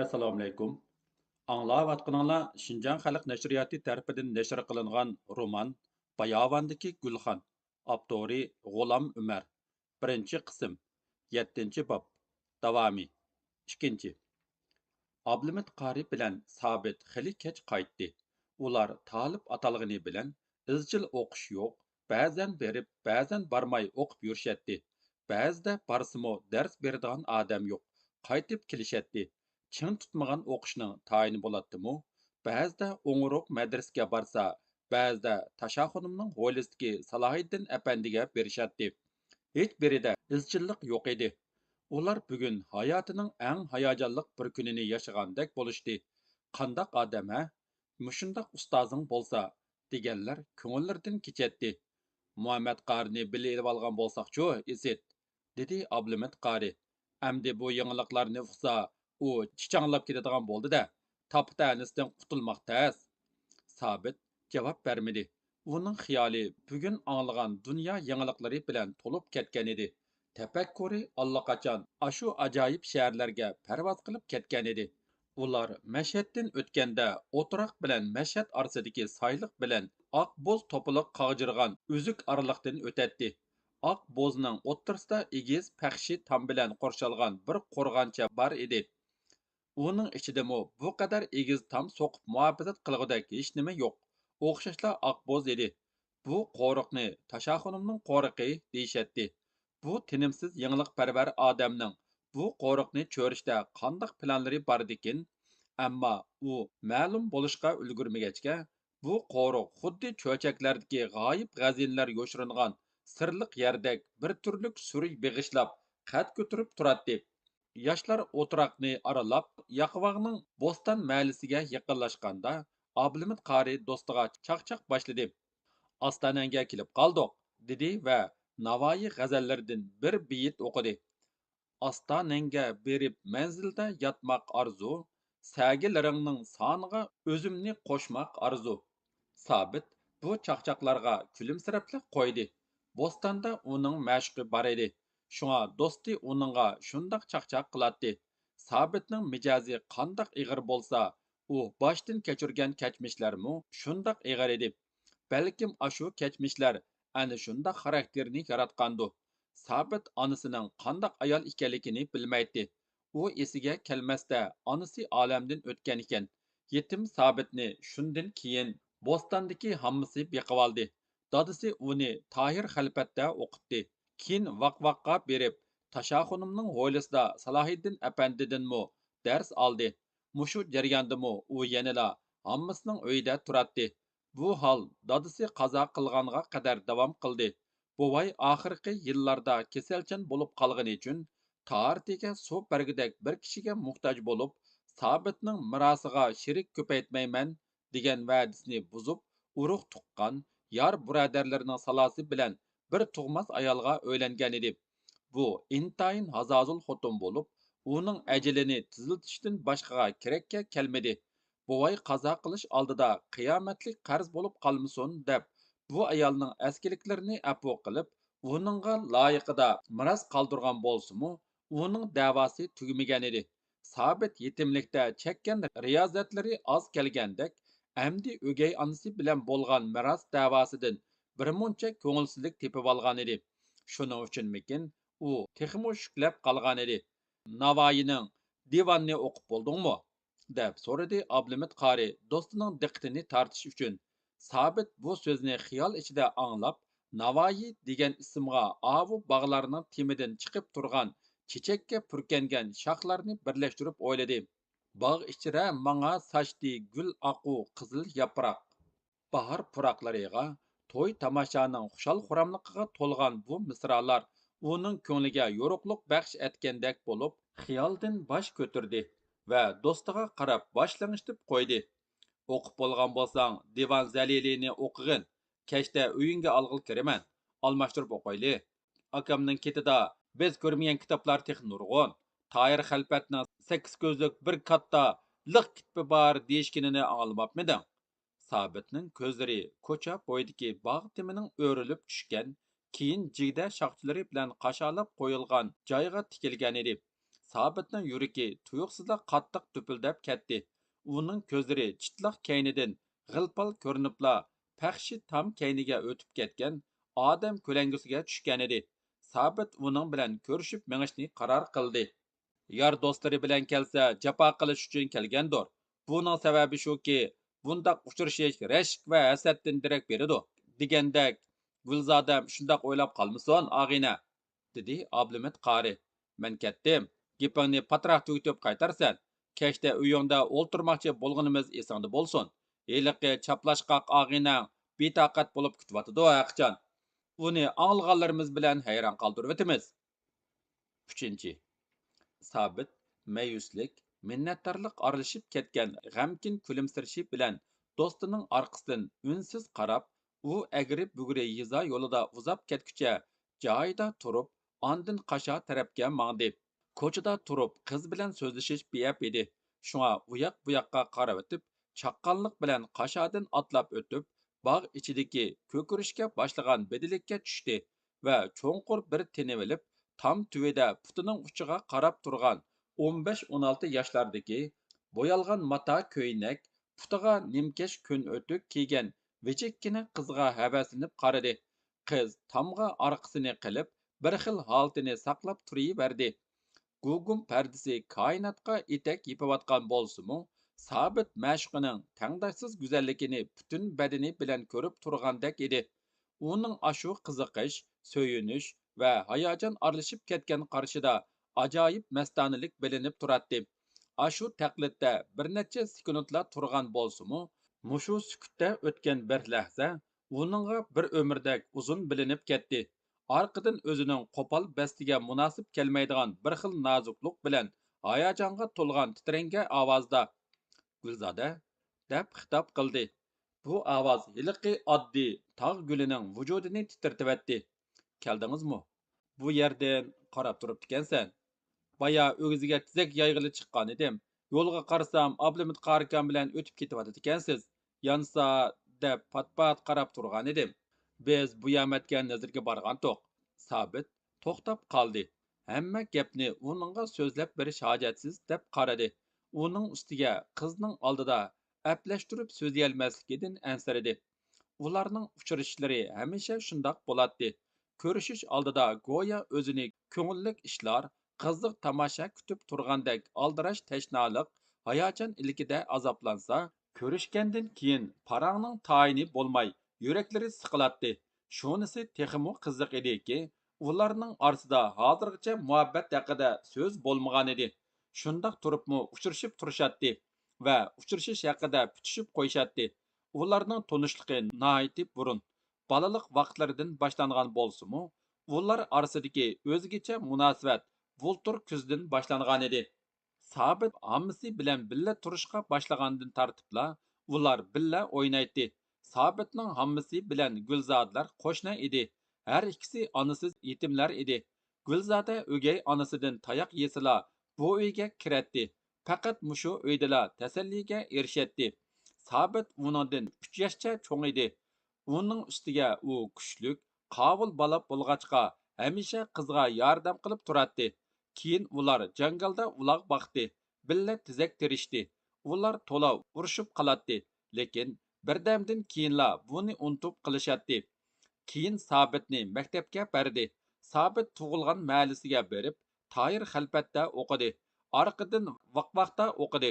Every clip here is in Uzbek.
Assalomu alaykum. Аңлаватқаныңла Шинжаң Халық нәшрияты тарафыдан нәшр кылынган роман Баявандагы Гүлхан. Авторы Гулам Өмәр. Birinchi qism. 7-ci bab. Davamı. 2. Ablimit Qari bilan Sabit xili kech qaytdi. Ular Talib atalgını bilan izchil o'qish yo'q, ba'zan berib, ba'zan barmay o'qib yurishatdi. Ba'zida barsimo dars beradigan odam yo'q. Qaytib kelishatdi. Chin tutmagan o'qishning tayini bo'ladimi? Ba'zida o'ngiroq madrasaga borsa, ba'zida tashaxunimning hovlisidagi Salohiddin apandiga berishatdi. Hech birida izchillik yo'q edi. Ular bugun hayotining eng hayajonli bir kunini yashagandek bo'lishdi. Qandaq odam ha? Mushundaq ustozing bo'lsa, deganlar ko'ngillaridan kechatdi. Muhammad Qarini bilib olgan bo'lsaqchu, Isit, dedi Ablimit Qari. Amdi bu yangiliklarni uqsa, u chichanglab ketadigan bo'ldi-da. Taptanisidan qutulmoq tez. Sabit javob bermadi. Uning xiyoli bugun anglagan dunyo yangiliklari bilan to'lib ketgan edi. Tafakkuri allaqachon ashu ajoyib shaharlarga parvoz qilib ketgan edi. Ular Mashhaddan o'tganda o'tiroq bilan Mashhad orasidagi soyliq bilan oq bo'z to'piliq qag'jirgan uzuk oraliqdan o'tadi. Oq bo'zning o'ttirisida egiz paxshi tom bilan qo'rshalgan bir qo'rg'oncha bor edi. Uning ichidami bu qadar egiz tom so'qib muhofaza qilgudek hech nima yo'q. O'xshashla oq bo'z edi. Bu qo'riqni tashaxunimning qo'riqi deyishatdi. Bu tinimsiz yangilikparvar odamning bu qo'riqni cho'rishda qandoq planlari bordikin, ammo u ma'lum bo'lishga ulgurmagachga, bu qo'riq xuddi cho'chaklardagi g'oyib g'azinalar yo'shiringan sirliq yerdek bir turlik suriy beg'ishlab qad ko'tarib turadi. Yoshlar o'tiraqni aralab, Yaqvag'ning Bo'ston mahallasiga yaqinlashganda, Ablimit qari do'stiga chaqchaq boshladi. Ostananga kelib qoldik, dedi va Navoiy g'azallaridan bir beyit o'qidi. Ostananga berib manzilda yotmoq arzu, sagilaringning soniga o'zimni qo'shmoq arzu. Sabit bu chaqchaqlarga kulimsirabli qo'ydi. Bo'stonda uning mashqi bor edi. Шуңа do'sti uningga shundoq chaqchaq qiladi. Sabitning mijozi qandoq ig'ir bo'lsa, u boshdan kechirgan kechmishlarmu shundoq ig'ir edi. Balkim ashu kechmishlar ana shundoq xarakterni yaratgandu. Sabit onasining qandoq ayol ekanligini bilmaydi. U esiga kelmasda onasi olamdan o'tgan ekan. Yetim Sabitni shundan keyin Bo'stondagi hammasi beqib oldi. Dadisi uni Tahir xalfatda o'qitdi. Keyin vaqvaqqa berib, tashaxunimning hovlisida Salohiddin apandidinmi dars oldi. Mushu jarayondami u yanada hammasining uyida turadi. Bu hol dadisi qazo qilganga qadar davom qildi. Buvay oxirgi yillarda kasalchan bo'lib qolgani uchun tartiga suv bergidek bir kishiga muhtoj bo'lib, Sabitning mirosiga sherik ko'paytmayman degan va'dasini buzib, urug' tuqqan yor birodarlarining salosi bilan bir tug'mas ayolga uylangan edi. Bu intayin hazozul xotin bo'lib, uning ajilini tiziltishdan boshqaga kerakka kelmadi. Buvay qazo qilish oldida qiyomatlik qarz bo'lib qolmasin deb, bu ayolning askiliklarini apu qilib, uningga loyiqida miros qoldirgan bo'lsa-mu, uning da'vosi tugmagan edi. Sabit yetimlikda chekkan riyozatlari oz kelgandek, amdi o'gay onasi bilan bo'lgan miros da'vosidan birmuncha ko'ngilsizlik tepib olgan edi. Shuning uchunmikin u texmo shuklab qolgan edi. Navoiyning divonni o'qib bo'ldingmi? Deb so'radi Ablimit qari do'stining diqqatini tortish uchun. Sabit bu so'zni xiyol ichida anglab, Navoiy degan ismga avu bog'larning temidan chiqib turgan chechakka purkangan shoxlarni birlashtirib o'yladi. Bog' ichra manga sochdi gul aqu qizil yaproq. Bahar puraqlariga to'y tomoshaning xushal xuramligiga to'lgan bu misralar uning ko'ngliga yo'riqliq baxsh etgandek bo'lib, xiyoldan bosh ko'tardi va do'stiga qarab boshlang'ich qo'ydi. O'qib bo'lgan bo'lsang, Divan Zalilini o'qig'in. Kechda uyingga olg'il kiraman. Almashtirib o'qiyli. Akamning ketida biz ko'rmagan kitoblar tex nurg'un. Toyir Xalfatning 8 ko'zlik bir katta liq kitbi bor deyishganini anglamapmiding? Sabitning ko'zlari ko'cha bo'yidagi bog' temining o'rilib tushgan, keyin jigda shoxchalari bilan qashalab qo'yilgan joyga tikilgan edi. Sabitning yuragi tuyuqsizla qattiq düpüldəb ketdi. Uning ko'zlari chitliq keynidan g'ilpal ko'rinibla pəxshi tam keyniga o'tib ketgan odam ko'langusiga tushgan edi. Sabit uning bilan ko'rishib mengishni qaror qildi. Yar do'stlari bilan kelsa, jafo qilish uchun kelgandir. Buning sababi shuki, bundaq uchrashish rashk va hasaddan darak beradi. Degandek, Gulzodam shundoq o'ylab qolmisan, og'ina, dedi Ablimit qori. Men ketdim. Gapingni patroq tugitib qaytarsan. Kechda uyingda o'ltirmoqchi bo'lganimiz esingda bo'lsin. Heliqi chaplashqoq og'inang betoqat bo'lib kutyotidi haqjon. Uni anglaganlarimiz bilan hayron qoldirib o'tamiz. 3. Sabit məyuslik, minnətdarlıq aralashib ketgan g'amkin kulimsirishi bilan do'stining orqasidan unsiz qarab, u agri-bugri yiza yo'lida uzab ketguncha joyida turib, ondin qasha tarafga mangdi. Ko'chada turib, qiz bilan so'zlashish beyab edi. Shunga uyoq bu yoqqa qarab o'tib, chaqqonlik bilan qashadan otlab o'tib, bog' ichidagi ko'kirishga boshlagan bedilikka tushdi va cho'nqur bir tinib olib, tam tuvida putining uchiga qarab turgan 15-16 yoshlardagi bo'yalgan mata ko'ynak, putiga nimkash kun o'tuk kiygan vichikkina qizga havaslanib qaradi. Qiz tamga orqasini qilib, bir xil holatini saqlab turaverdi. Gugum pardasi koinotga etak yepayotgan bo'lsa-mu, Sabit ma'shuqining tangdoshsiz go'zalligini butun badani bilan ko'rib turgandek edi. Uning ashu qiziqish, so'yinish va hayajon aralashib ketgan qarshida ajoyib mastonalik bilinib turadi. Ashu taqlidda bir necha sekundlar turgan bo'lsa-mu, mushu sukutda o'tgan bir lahza uningga bir umrdek uzun bilinib ketdi. Arqadan o'zining qo'pol bastiga munosib kelmaydigan bir xil nozuklik bilan hayajonga to'lgan titrangan ovozda Gulzoda deb xitob qildi. Bu ovoz hiliqi oddiy tog' gulining vujudini titratibatdi. Keldingizmi? Bu yerdan qarab turibdi ekansan. Baya o'giziga tizak yayg'ili chiqqan edim. Yo'lga qarasam, Ablimit qarikan bilan o'tib ketyapti ekansiz. Yansa deb pat-pat qarab turgan edim. Biz bu yamatga nazarga borgan to'q. Sabit to'xtab qoldi. Hamma gapni uningga so'zlab berish hojatsiz deb qaradi. Uning ustiga qizning oldida aplashtirib so'zlayolmasligidan ansiradi. Ularning uchrashishlari hamisha shundoq bo'ladi. Ko'rishish oldida go'yo o'zini ko'ngillik ishlar, qiziq tomosha kutib turgandek aldirash tashnoliq, hayajon ilkida azoblansa, ko'rishgandan keyin parangning tayini bo'lmay, yuraklari siqiladi. Shunisi texmo qiziq ediki, ularning orasida hozirgacha muhabbat haqida so'z bo'lmagan edi. Shundoq turibmi uchrashib turishadi va uchrashish haqida putishib qo'yishadi. Ularning tanishligi nihoyatda burun, balalik vaqtlaridan boshlangan bo'lsa-mu, ular orasidagi o'zgacha munosabat bultur kuzdan boshlangan edi. Sabit hammasi bilan billa turishga boshlagandan tartibla ular billa o'ynaydi. Sabitning hammasi bilan Gulzodlar qo'shni edi. Har ikkisi onasiz yetimlar edi. Gulzoda o'gay onasidan tayoq yesila bu uyga kiratdi. Faqat mushu uydala tasalliga erishadi. Sabit uningdan 3 yoshcha cho'ng edi. Uning ustiga u kuchlik, qobil bola bo'lg'achqa hamisha qizga yordam qilib turadi. Keyin ular jangalda uloq boqdi, billa tizak terishdi. Ular to'la urushib qoladi, lekin birdamdan keyinla buni unutib qilishadi. Keyin Sabitni maktabga berdi. Sabit tug'ilgan mahallasiga berib, Toyir xalfatda o'qidi. Orqadan vaqvaqda o'qidi.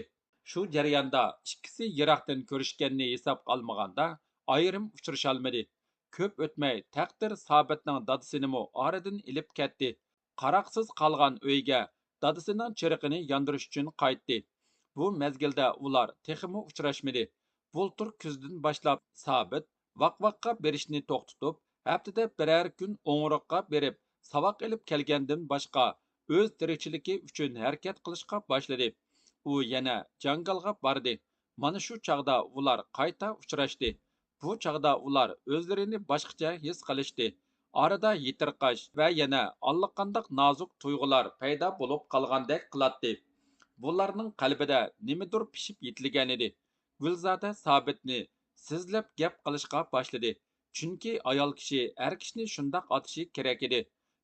Shu jarayonda ikkisi yiroqdan ko'rishganini hisob olmaganda ayrim uchrasholmadi. Ko'p o'tmay taqdir Sabitning dadasinimi oradan ilib ketdi. Qaroqsiz qolgan uyga dadasining chiriqini yondirish uchun qaytdi. Bu mezgilda ular texmi uchrashmadi. Bultur kuzdan boshlab Sabit vaqvaqqa berishni to'xtatib, haftada biror kun o'ng'roqqa berib, savoq ilib kelgandan boshqa o'z tirikchiligi uchun harakat qilishga boshladi. U yana jangalga bordi. Mana shu chog'da ular qayta uchrashdi. Bu chog'da ular o'zlarini boshqacha his qilishdi. Arada yitirqash va yana allaqandoq nozik tuyg'ular paydo bo'lib qolgandek qiladi. Bularning qalbida nimadir pishib yetilgan edi. Gulzoda Sabitni sizlab gap qilishga boshladi. Chunki ayol kishi er kishini shundoq otishi kerak edi.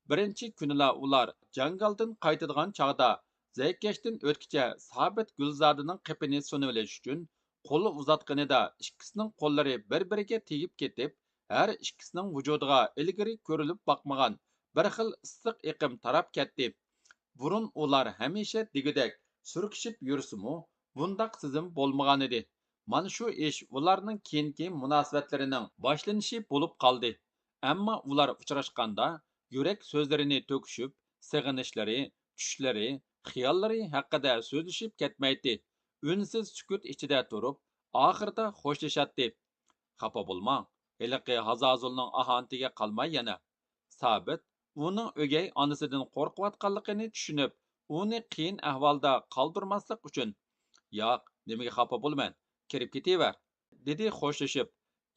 Birinchi kunila ular jangaldan qaytadigan chog'da Zaykeştin ötkiçe Sabit Gülzade'nin qipini sunuveliş üçün qo'li uzatqanida ikkisining qo'llari bir-biriga tegib ketib, har ikkisining vujudiga ilgari ko'rilib boqmagan bir xil issiq iqim tarab ketdi. Burun ular hamisha degidek surkishib yursimu, bundaq sezim bo'lmagan edi. Mana shu ish ularning keyingi munosabatlarining boshlanishi bo'lib qoldi. Ammo ular uchrashganda yurak so'zlarini to'kishib, sig'inishlari, tushlari, xiyollari haqida so'zlashib ketmaydi. Unsiz sukut ichida turib, oxirida xo'shlashatdi. Xafa bo'lmang, heliqi Hazazulning ahontiga qolmay yana. Sabit uning o'gay onasidan qo'rqayotganligini tushunib, uni qiyin ahvolda qoldirmaslik uchun yo'q, nimaga xafa bo'lman, kirib ketaver, dedi xo'shlashib.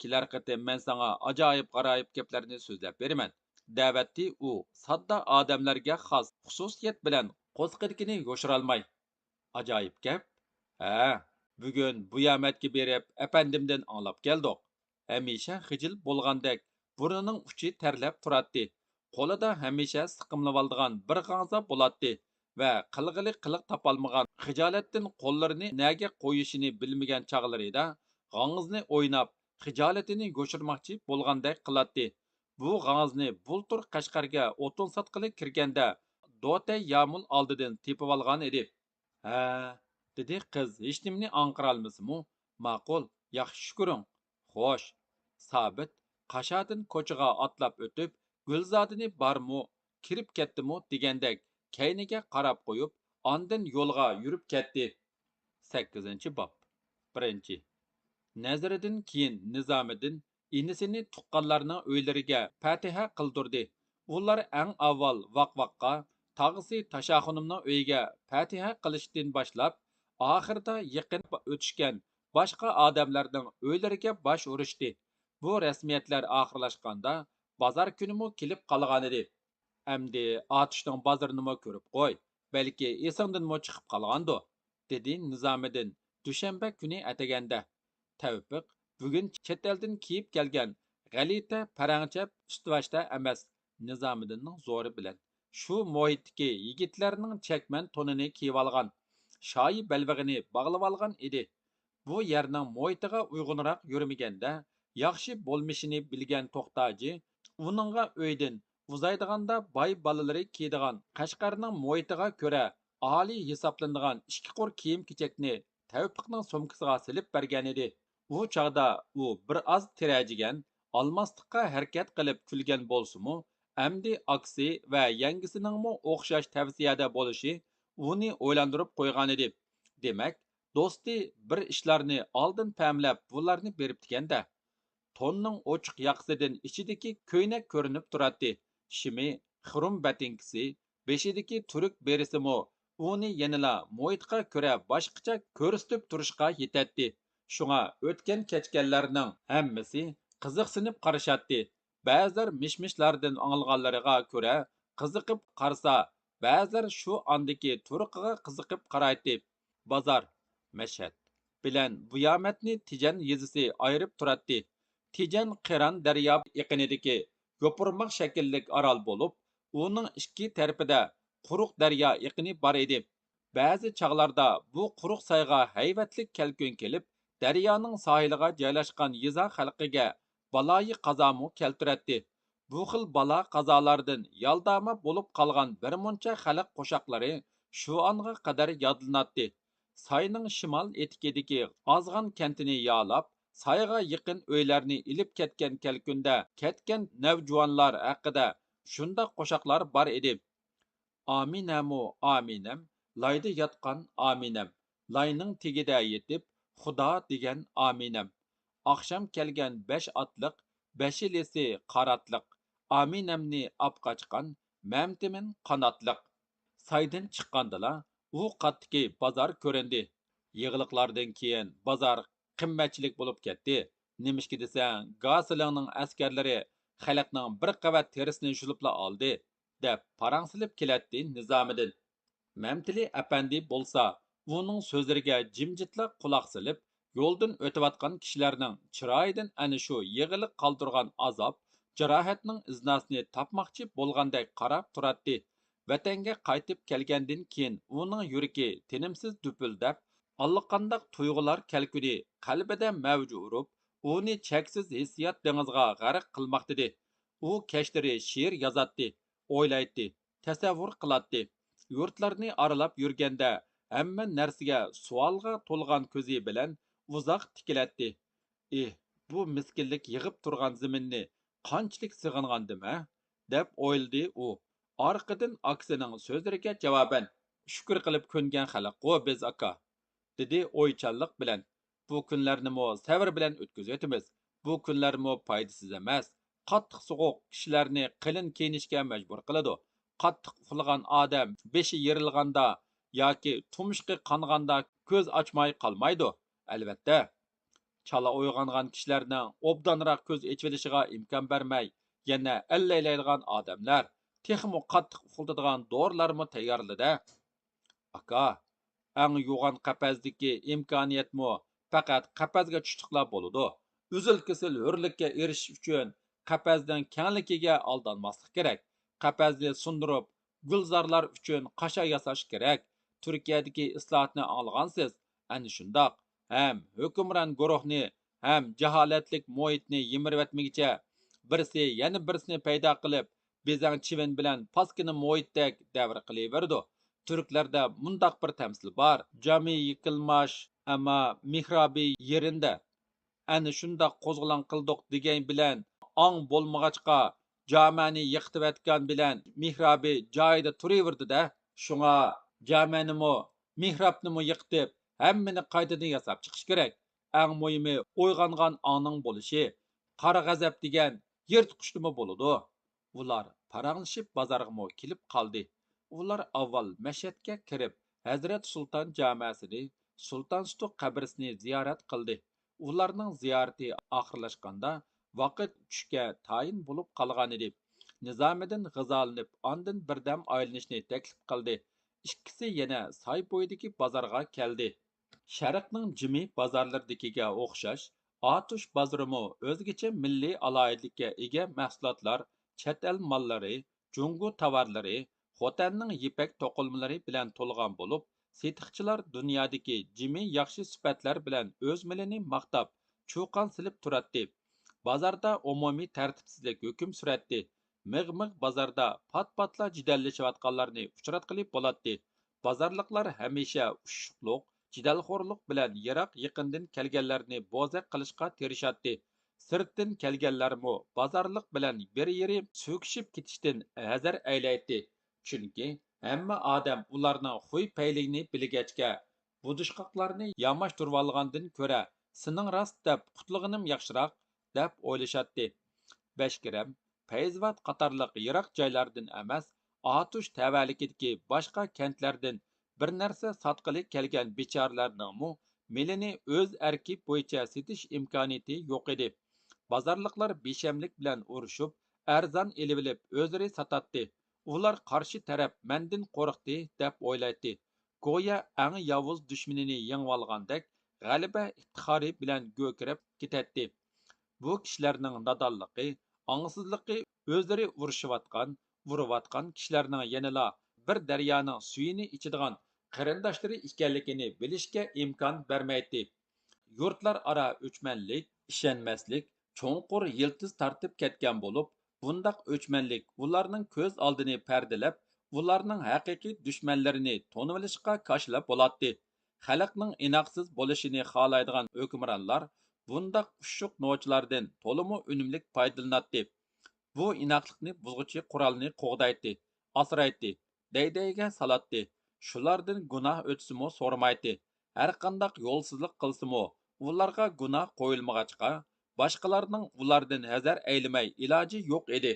Kelar qatim men sana ajoyib g'aroyib gaplarni so'zlab beraman. Da'vatdi u sodda odamlarga xos xususiyat bilan qo'zqirgini yo'shirolmay. Ajoyib gap? Ha, bugun bu yamatga berib apandimdan anglab keldik. Hamisha xijil bo'lgandek burnining uchi terlab turadi. Qo'lida hamisha siqimlab oladigan bir g'anza bo'ladi va qilg'ili qiliq topolmagan xijolatdan qo'llarini naga qo'yishini bilmagan chog'larida g'angizni o'ynab xijolatini yo'shirmoqchi bo'lgandek qiladi. Bu g'angizni bultur Qashqarga o'tin sotqili kirganda Dotay Yamul oldidan tepib olgan edi. Ha, dedi qiz hech nimani anqirolmasimi? Ma'qul, yaxshi shukuring. Xo'sh, Sabit qashadan ko'chaga otlab o'tib, Gulzodani barmu, kirib ketdimi degandek kayniga qarab qo'yib, ondan yo'lga yurib ketdi. 8-bob. 1. Nazaridan keyin Nizomiddin inisini tuqqanlarning uylariga Fatiha qildirdi. Ular eng avval vaqvaqqa, tog'isi Tashaxunumning uyiga Fatiha qilishdan boshlab, oxirida yaqin o'tishgan boshqa odamlarning uylariga bosh urishdi. Bu rasmiyatlar oxirlashganda bozor kunimi kelib qolgan edi. Amdi otishning bozorini ko'rib qo'y, balki esingdanmi chiqib qolgandi, dedi Nizomiddin dushanba kuni ataganda. Tavfiq bugun chet eldan kiyib kelgan g'alita parangchap ustivashda emas, Nizomiddinning zo'ri bilan shu muhitdagi yigitlarning chakman to'nini kiyib olgan, shoyi balvig'ini bog'lab olgan edi. Bu yerning muhitiga uyg'unroq yurmaganda yaxshi bo'lmishini bilgan to'xtaji uningga uydan uzaydiganda boy bolalari kiydigan Qashqarning muhitiga ko'ra oliy hisoblanadigan ikki qo'r kiyim kechakni Tavfiqning sumkasiga silib bergan edi. U chog'da u bir oz tirajigan, olmaslikqa harakat qilib kulgan bo'lsa-mu, amdi aksi va yangisiningmi o'xshash tavsiyada bo'lishi uni o'ylantirib qo'ygan edi. Demak, do'sti bir ishlarni oldin pamlab bularni beribdiganda, tonning ochiq yoqsidan ichidagi ko'ynak ko'rinib turadi. Shimi, xirum batinkisi, beshidagi turuk berisimi uni yanala muhitga ko'ra boshqacha ko'rsatib turishga yetadi. Shunga o'tgan kechganlarning hammasi qiziqsinib qarashatdi. Ba'zilar mishmishlardan anglaganlariga ko'ra qiziqib qarsa, ba'zilar shu ondagi turuqiga qiziqib qaraydi. Bozor, Mashhad bilan Buyomatni Tijan yezisi ayirib turadi. Tijan Qiran daryo yaqinidagi yo'pirmoq shakllik orol bo'lib, uning ikki tarafida quruq daryo yaqini bor edi. Ba'zi chog'larda bu quruq soyga hayvatlik kelkun kelib, daryoning sohiliga joylashgan yeza xalqiga baloyi qazomu keltiradi. Bu xil balo qazolardan yaldama bo'lib qolgan bir muncha xalq qo'shoqlari shu onga qadar yodlanadi. Soyning shimol etikidagi ozg'an kentini yolab, soyga yaqin uylarni ilib ketgan kelkunda ketgan navjuvonlar haqida shunda qo'shoqlar bor edi. Aminamu aminam, layda yotgan aminam, layning tegida yetib xudo degan aminam. Oqshom kelgan 5 otliq, 5-lisi qaratliq, aminamni opqachqan, mamtimin qanotliq. Saydan chiqqandala u qatdiki bozor ko'rindi. Yig'iliqlardan keyin bozor qimmatchilik bo'lib ketdi. Nimishki desang, Gasilingning askarlari xalqning bir qavat terisini shulibla oldi, deb parangsilib keladi Nizomiddin. Mamtili apandi bo'lsa, uning so'zlariga jimjitla quloq silib, yo'ldan o'tayotgan kishilarning chiroyidan ana shu yig'iliq qoldirgan azob, jarohatning iznasini topmoqchi bo'lgandek qarab turadi. vatanga qaytib kelgandan keyin uning yuragi tinimsiz dupildab, allaqandaq tuyg'ular kalkudi qalbida mavj urib, uni cheksiz hissiyot dengiziga g'arq qilmoqda. U kechlari she'r yozatdi, o'ylaydi, tasavvur qiladi. Yurtlarni aralab yurganda hamma narsaga savolga to'lgan ko'zi bilan uzoq tikiladi. Bu miskinlik yig'ib turgan zaminni qanchalik sig'ingandim a deb o'yladi u. Orqadan aksining so'zlariga javoban shukr qilib ko'ngan xalq biz aka, dedi o'ychanlik bilan. Bu kunlarnimi sabr bilan o'tkazayotimiz. Bu kunlarmi foydasiz emas. Qattiq sovuq kishilarni qilin kiyinishga majbur qiladi. Qattiq uxlagan odam beshi yerilganda yoki tumshqi qonganda ko'z ochmay qolmaydi. Albatta, chala uyg'ongan kishilarning obdanroq ko'z echilishiga imkon bermay, yana allaylaydigan odamlar, texmi qattiq uxlatadigan dorilarmi tayyorladi. Aka, eng yo'g'on qapazdagi imkoniyatmi faqat qapazga tushliqlar bo'ladi. Uzil kesil hurlikka erishish uchun qapazdan kengligiga aldanmaslik kerak. Qapazni sundirib, gulzorlar uchun qasha yasash kerak. Turkiyadagi islohotni olgansiz, ana shundoq ham hukmron guruhni ham jaholatlik muhitni yimirvatmagicha birisi yana birisini paydo qilib, bezang chivin bilan paskini muhitdek davr qilaverdi. Türklarda mundaq bir tamsil bor. Jami yıkılmaş ama mihrabi yerinde. Ani shundaq qo'zg'olon qildik degan bilan ong bo'lmag'achqa jamani yiqitibatgan bilan mihrabi joyida turaverdi-da. Shunga jamanimi, mihrabnimi yiqitib, hammani qaytadan yasab chiqish kerak. Eng muhimi uyg'ongan ongning bo'lishi. Qora g'azab degan yirtqichnimi bo'ladi. Ular paranglashib bozorga kelib qoldi. Ular avval Mashhadga kirib, Hazrat Sultan jamasini, Sultan Sutuq qabrisini ziyorat qildi. Ularning ziyorati oxirlashganda vaqt tushga tayin bo'lib qolgan edi. Nizomiddin g'izolanib, ondan birdam aylanishni taklif qildi. Ikkisi yana soy bo'yidagi bozorga keldi. Sharqning jimi bozorlaridagiga o'xshash, Atush bozorimi o'zgacha milliy aloyidlikka ega mahsulotlar, chet el mollari, Jungu tovarlari, Xotanning yipak to'qilmalari bilan to'lgan bo'lib, setiqchilar dunyodagi jimi yaxshi sifatlar bilan o'z milini maqtab, chuqon silib turadi. Bozorda umumiy tartibsizlik hukm suratdi. Mig'mig' bozorda pat-patla jidallashayotganlarni uchratqilib bo'ladi. Bozorliqlar hamisha ushuqliq, jidalxo'rlik bilan yiroq yaqindan kelganlarni bo'zaq qilishga tirishadi. Sirtdan kelganlarmi bozorliq bilan bir yeri so'kishib ketishdan hazar aylaydi. Chunki hamma odam ularning xuy payligini bilgachga, budishqoqlarni yamashtirib olgandan ko'ra, sening rost deb qutlug'inim yaxshiroq deb o'ylashadi. Bashkiram, Fayzvat qatorliq yiroq joylardan emas, Atush tavallikidagi boshqa kentlardan bir narsa sotqili kelgan bechoralarningmi melini o'z arki bo'yicha setish imkoniyati yo'q edi. Bozorliqlar beshamlik bilan urushib, arzon elib o'zlari sotadi. Ular qarshi taraf mendan qo'rqdi deb o'ylaydi. Go'yo eng yovuz dushmanini yengib olgandek, g'alaba iftixori bilan go'kirib ketadi. Bu kishilarning nadonligi, ongsizligi o'zlari urushayotgan, urayotgan kishilarning yanala bir daryoning suyini ichadigan qarindoshlari ekanligini bilishga imkon bermaydi. Yurtlar ara o'chmanlik, ishonmaslik cho'nqur yiltiz tartib ketgan bo'lib, bundaq o'chmanlik ularning ko'z oldini pardalab, ularning haqiqiy dushmanlarini to'nib olishga koshlab bo'ladi. Xalqning inoqsiz bo'lishini xohlaydigan hukmronlar bundaq ushuq novchilardan to'liq unumlik foydalanadi. Bu inoqlikni buzg'uchi qurolni qo'g'daydi, asraydi, daydayga soladi. Shulardan gunoh o'tsimi so'ramaydi. Har qanday yo'lsizlik qilsimi, ularga gunoh qo'yilmag'achqa, boshqalarning ulardan hazar aylamay iloji yo'q edi.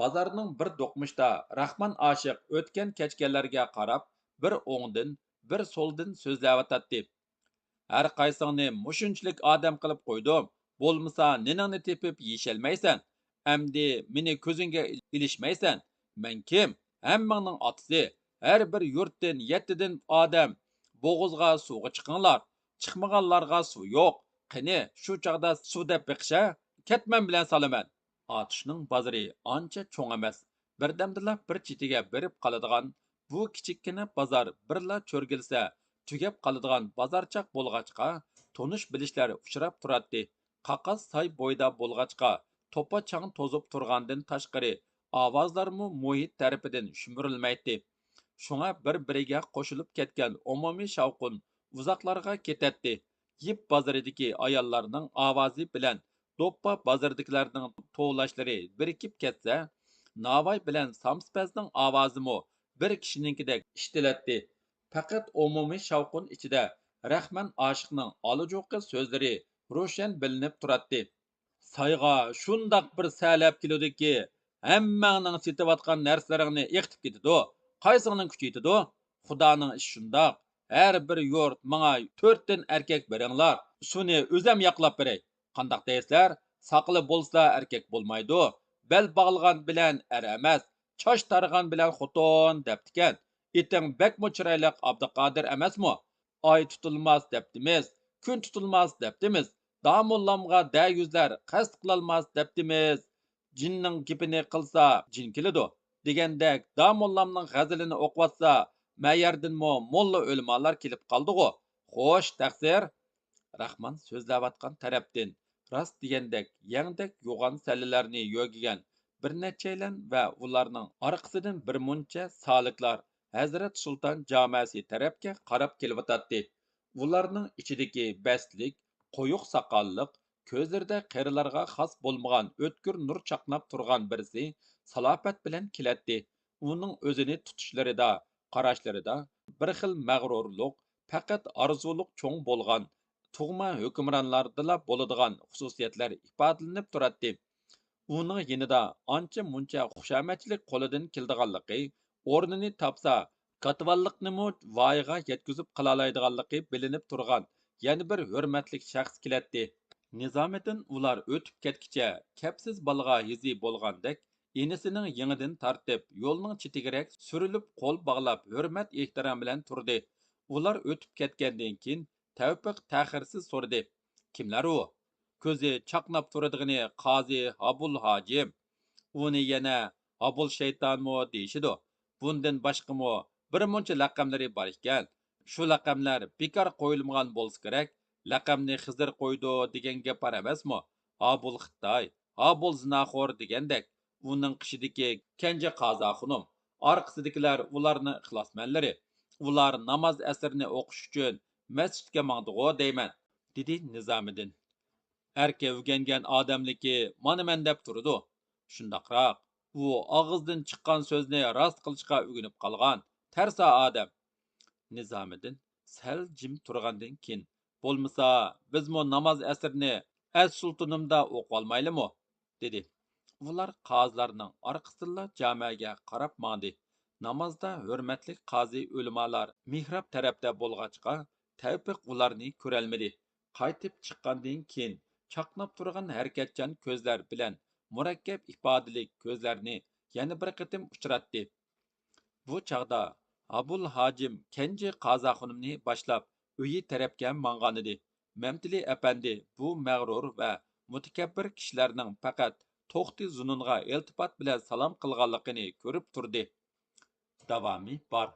Bozorning bir do'qmishda Rahmon oshiq o'tgan kechganlarga qarab, bir o'ngdan, bir so'ldan so'zlayotadi. Har qaysingni mushunchlik odam qilib qo'ydim, bo'lmasa niningni tepib yeyisholmaysan. Amdi meni ko'zingga ilishmaysan. Men kim? Hammangning otasi. Har bir yurtdan 7 dan odam bo'g'izga suvga chiqinglar. Chiqmaganlarga suv yo'q. Qani shu chaqda suv deb biqisha, ketman bilan solaman. Atishning bozori ancha cho'ng emas. birdamdila bir chetiga berib qoladigan bu kichikkina bozor birla cho'rgilsa tugab qoladigan bozorchaq bo'lg'achqa tonish bilishlar uchrab turadi. Qaqas soy bo'yda bo'lg'achqa to'pa chang to'zib turgandan tashqari ovozlarmi muhit tarafidan shumurilmaydi. Shunga bir-biriga qo'shilib ketgan umumiy shavqin uzoqlarga ketadi. Yip bozoridagi ayollarning ovozi bilan do'ppa bozordagilarning tovlashlari birikib ketsa, Navoy bilan Samspazning ovozimi bir kishininkidek ishtiladi. Faqat umumiy shavqin ichida Rahman oshiqning olajuqi so'zlari ro'shan bilinib turadi. Sayga shundoq bir salab keludiki, hammangning setayotgan narsalaringni eqitib ketidi. Qaysingning kuchi yetidi? Xudoning ishi shundoq. Har bir yurt menga 4 dan erkak beringlar. Shuni o'zim yoqlab beray. Qandoq deysizlar? Saqli bo'lsa erkak bo'lmaydi. Bel bog'lagan bilan er emas, chosh targan bilan xotin debdikan. Iting bakmo chiroyli Abduqodir emasmi? Oy tutilmas debdimiz, kun tutilmas debdimiz. Damollamga da yüzler qasd qilolmas debdimiz. Jinning gipini qilsa jin keladi degandek damollamning g'azilini o'qiyotsa mayardinmi molla o'lmalar kelib qoldi-ku. Xo'sh, taqsir. Rahman so'zlayotgan tarafdan rost degandek yangdek yo'g'on sallalarni yo'gigan bir nechalan va ularning orqasidan bir muncha soliklar Hazrat Sulton jamasi tarafga qarab kelyotadi. Ularning ichidagi bestlik, qo'yuq soqolliq, ko'zlarida qarilarga xos bo'lmagan o'tkir nur chaqnab turgan birisi salofat bilan keladi. Uning o'zini tutishlarida, qarashlarida bir xil mag'rurlik, faqat orzuliq cho'ng bo'lgan tug'ma hukmronlardila bo'ladigan xususiyatlar ifodalanib turadi. Uning yanida ancha muncha xushomadchilik qo'lidan keldiganligi, o'rnini topsa, katvalliqnimi voyaga yetkazib qiloladiganligi bilinib turgan yana bir hurmatli shaxs keladi. Nizomiddin ular o'tib ketkicha kapsiz bolaga hizi bo'lgandek inisining yangidan tartib yo'lning chetigirak surilib qo'l bog'lab hurmat ehtirom bilan turdi. Ular o'tib ketgandan keyin Tavfiq ta'xirsiz so'radi. Kimlar u? Ko'zi chaqnab turadigini qozi Abul Hojim. Uni yana Abul shaytonmi deyishidi. Bundan boshqami bir muncha laqamlari bor ekan. Shu laqamlar bekor qo'yilmagan bo'lsa kerak. Laqamni Xizr qo'ydi degan gap bor emasmi? Abul Xitoy, Abul Zinaxor degandek. Uning qishidagi Kenja Qozoxunum, orqasidagilar ularning ixlosmanlari. Ular namoz asrini o'qish uchun masjidga mangdigo deyman, dedi Nizomiddin. Erke o'rgangan odamligi mana men deb turdi. Shundoqroq, u og'izdan chiqqan so'zni rost qilishga o'rganib qolgan tarsa odam. Nizomiddin sal jim turgandan keyin, bo'lmasa bizmi namoz asrini as sultonimda o'qib olmaylimi, dedi. Ular qozilarning orqasidan jamiga qarab mandi. Namozda hurmatli qozi o'limalar mihrab tarafda bo'lg'achqa Tavfiq ularni ko'rolmadi. Qaytib chiqqandan keyin chaqnab turgan harakatchan ko'zlar bilan murakkab ifodali ko'zlarni yana bir qatim uchratdi. Bu chog'da Abul Hojim Kenji Qozoxunimni boshlab uyi tarafga mang'an edi. Mamtili apandi bu mag'rur va mutakabbir kishilarning faqat to'xti zununga iltifot bilan salom qilganligini ko'rib turdi. Davomi bor.